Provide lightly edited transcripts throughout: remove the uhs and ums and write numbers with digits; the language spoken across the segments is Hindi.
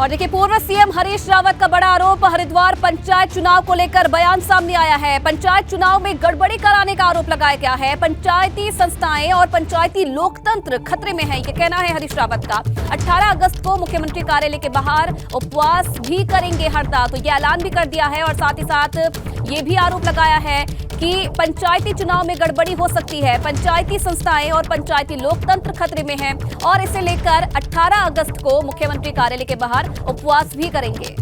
और देखिए, पूर्व सीएम हरीश रावत का बड़ा आरोप, हरिद्वार पंचायत चुनाव को लेकर बयान सामने आया है। पंचायत चुनाव में गड़बड़ी कराने का आरोप लगाया गया है। पंचायती संस्थाएं और पंचायती लोकतंत्र खतरे में है, ये कहना है हरीश रावत का। 18 अगस्त को मुख्यमंत्री कार्यालय के बाहर उपवास भी करेंगे हरदा, तो ये ऐलान भी कर दिया है। और साथ ही साथ ये भी आरोप लगाया है कि पंचायती चुनाव में गड़बड़ी हो सकती है, पंचायती संस्थाएं और पंचायती लोकतंत्र खतरे में है, और इसे लेकर 18 अगस्त को मुख्यमंत्री कार्यालय के बाहर उपवास भी करेंगे।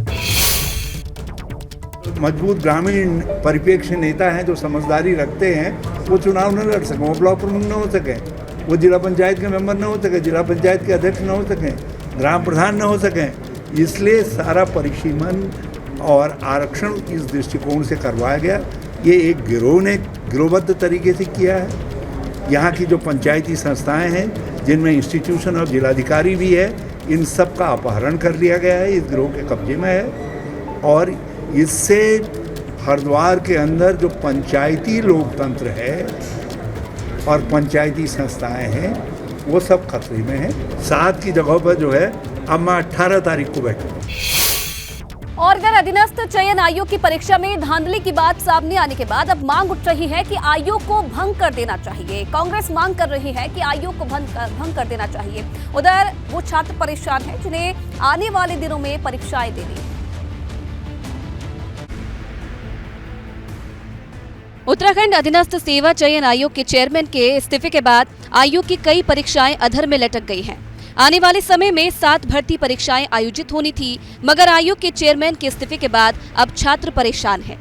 मजबूत ग्रामीण परिप्रेक्ष्य नेता हैं जो समझदारी रखते हैं, वो चुनाव न लड़ सकें, वो ब्लॉक प्रमुख न हो सकें, वो जिला पंचायत के मेंबर न हो सके, जिला पंचायत के अध्यक्ष न हो सकें, ग्राम प्रधान न हो सकें। इसलिए सारा परिसीमन और आरक्षण इस दृष्टिकोण से करवाया गया। ये एक गिरोह ने गिरोहबद्ध तरीके से किया है। यहाँ की जो पंचायती संस्थाएं हैं, जिनमें इंस्टीट्यूशन और जिलाधिकारी भी है, इन सब का अपहरण कर लिया गया है, इस गिरोह के कब्जे में है। और इससे हरिद्वार के अंदर जो पंचायती लोकतंत्र है और पंचायती संस्थाएं हैं, वो सब खतरे में है। 7 की जगह पर जो है, अब मैं 18 तारीख को बैठूंगा। और इधर अधीनस्थ चयन आयोग की परीक्षा में धांधली की बात सामने आने के बाद अब मांग उठ रही है कि आयोग को भंग कर देना चाहिए। कांग्रेस मांग कर रही है कि आयोग को भंग कर देना चाहिए। उधर वो छात्र परेशान हैं जिन्हें आने वाले दिनों में परीक्षाएं देनी है। उत्तराखंड अधीनस्थ सेवा चयन आयोग के चेयरमैन के इस्तीफे के बाद आयोग की कई परीक्षाएं अधर में लटक गई हैं। आने वाले समय में 7 भर्ती परीक्षाएं आयोजित होनी थी, मगर आयोग के चेयरमैन के इस्तीफे के बाद अब छात्र परेशान हैं।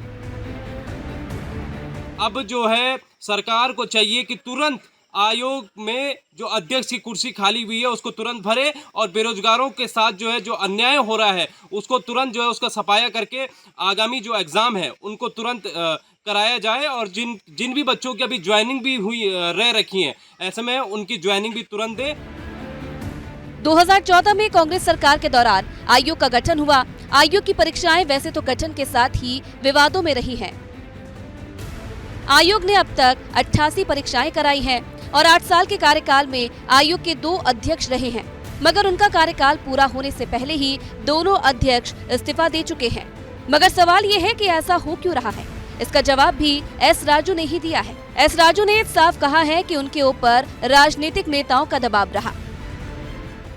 अब जो है सरकार को चाहिए कि तुरंत आयोग में जो अध्यक्ष की कुर्सी खाली हुई है उसको तुरंत भरे, और बेरोजगारों के साथ जो है जो अन्याय हो रहा है उसको तुरंत जो है उसका सफाया करके आगामी जो एग्जाम है उनको तुरंत कराया जाए। और जिन भी बच्चों की अभी ज्वाइनिंग भी हुई रह रखी है, ऐसे में उनकी ज्वाइनिंग भी तुरंत दे। 2014 में कांग्रेस सरकार के दौरान आयोग का गठन हुआ। आयोग की परीक्षाएं वैसे तो गठन के साथ ही विवादों में रही हैं। आयोग ने अब तक 88 परीक्षाएं कराई हैं और 8 साल के कार्यकाल में आयोग के 2 अध्यक्ष रहे हैं, मगर उनका कार्यकाल पूरा होने से पहले ही दोनों अध्यक्ष इस्तीफा दे चुके हैं। मगर सवाल ये है कि ऐसा हो क्यों रहा है? इसका जवाब भी एस राजू ने ही दिया है। एस राजू ने साफ कहा है कि उनके ऊपर राजनीतिक नेताओं का दबाव रहा।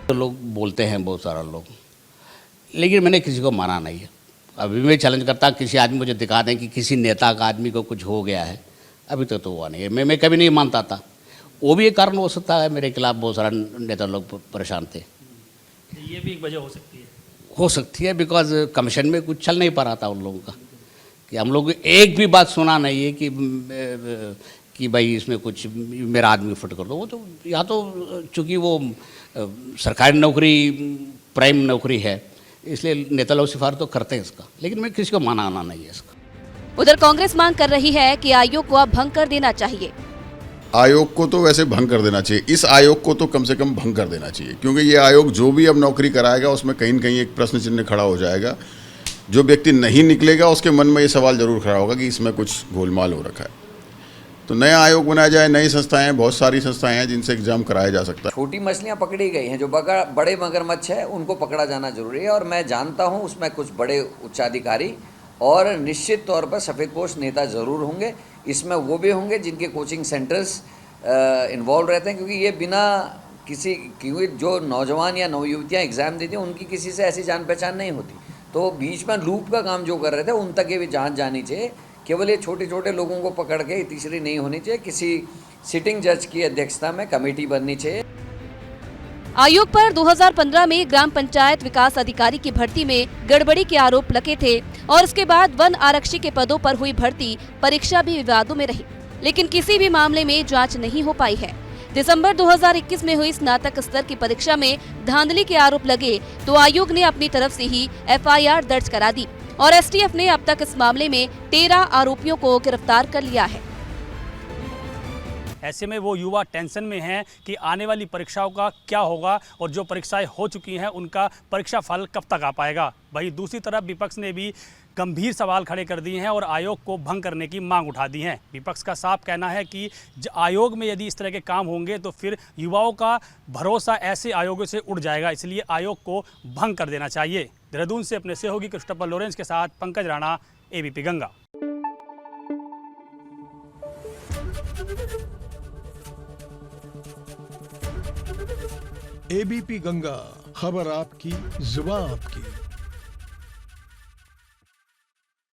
तो लोग बोलते हैं बहुत सारा लोग, लेकिन मैंने किसी को माना नहीं है। अभी मैं चैलेंज करता, किसी आदमी मुझे दिखा दें कि किसी नेता का आदमी को कुछ हो गया है, अभी तक तो हुआ नहीं है। मैं कभी नहीं मानता था। वो भी एक कारण हो सकता है, मेरे खिलाफ बहुत सारा नेता लोग परेशान थे। ये भी एक वजह हो सकती है बिकॉज कमीशन में कुछ चल नहीं पा रहा था उन लोगों का, कि हम लोग एक भी बात सुना नहीं है कि भाई इसमें कुछ मेरा आदमी फिट कर दो। वो तो या तो चूँकि वो सरकारी नौकरी प्राइम नौकरी है, इसलिए नेता लोग सिफारिश तो करते हैं इसका, लेकिन मैं किसी को माना नहीं है इसका। उधर कांग्रेस मांग कर रही है कि आयोग को अब भंग कर देना चाहिए। आयोग को तो वैसे भंग कर देना चाहिए, इस आयोग को तो कम से कम भंग कर देना चाहिए, क्योंकि ये आयोग जो भी अब नौकरी कराएगा उसमें कहीं न कहीं एक प्रश्न चिन्ह खड़ा हो जाएगा। जो व्यक्ति नहीं निकलेगा उसके मन में ये सवाल जरूर खड़ा होगा कि इसमें कुछ गोलमाल हो रखा है। तो नया आयोग बनाया जाए, नई संस्थाएं, बहुत सारी संस्थाएं हैं जिनसे एग्जाम कराया जा सकता है। छोटी मछलियां पकड़ी गई हैं, जो बड़े मगरमच्छ है उनको पकड़ा जाना जरूरी है। और मैं जानता हूं उसमें कुछ बड़े उच्चाधिकारी और निश्चित तौर पर सफ़ेदपोश नेता ज़रूर होंगे। इसमें वो भी होंगे जिनके कोचिंग सेंटर्स इन्वॉल्व रहते हैं, क्योंकि ये बिना क्योंकि जो नौजवान या नवयुवतियाँ एग्ज़ाम देती हैं उनकी किसी से ऐसी जान पहचान नहीं होती। तो बीच में लूप का काम जो कर रहे थे उन तक ये भी जांच जानी चाहिए। केवल ये छोटे छोटे लोगों को पकड़ के तीसरी नहीं होनी चाहिए। किसी सिटिंग जज की अध्यक्षता में कमेटी बननी चाहिए। आयोग पर 2015 में ग्राम पंचायत विकास अधिकारी की भर्ती में गड़बड़ी के आरोप लगे थे, और उसके बाद वन आरक्षी के पदों पर हुई भर्ती परीक्षा भी विवादों में रही, लेकिन किसी भी मामले में जांच नहीं हो पाई है। दिसंबर 2021 में हुई स्नातक स्तर की परीक्षा में धांधली के आरोप लगे तो आयोग ने अपनी तरफ से ही FIR दर्ज करा दी, और STF ने अब तक इस मामले में 13 आरोपियों को गिरफ्तार कर लिया है। ऐसे में वो युवा टेंशन में हैं कि आने वाली परीक्षाओं का क्या होगा और जो परीक्षाएं हो चुकी हैं उनका परीक्षा फल कब तक आ पाएगा। वहीं दूसरी तरफ विपक्ष ने भी गंभीर सवाल खड़े कर दिए हैं और आयोग को भंग करने की मांग उठा दी है। विपक्ष का साफ कहना है कि आयोग में यदि इस तरह के काम होंगे तो फिर युवाओं का भरोसा ऐसे आयोगों से उड़ जाएगा, इसलिए आयोग को भंग कर देना चाहिए। देहरादून से अपने सहयोगी क्रिस्टोफर लॉरेंस के साथ पंकज राणा, एबीपी गंगा। एबीपी गंगा, खबर आपकी, जुबान आपकी।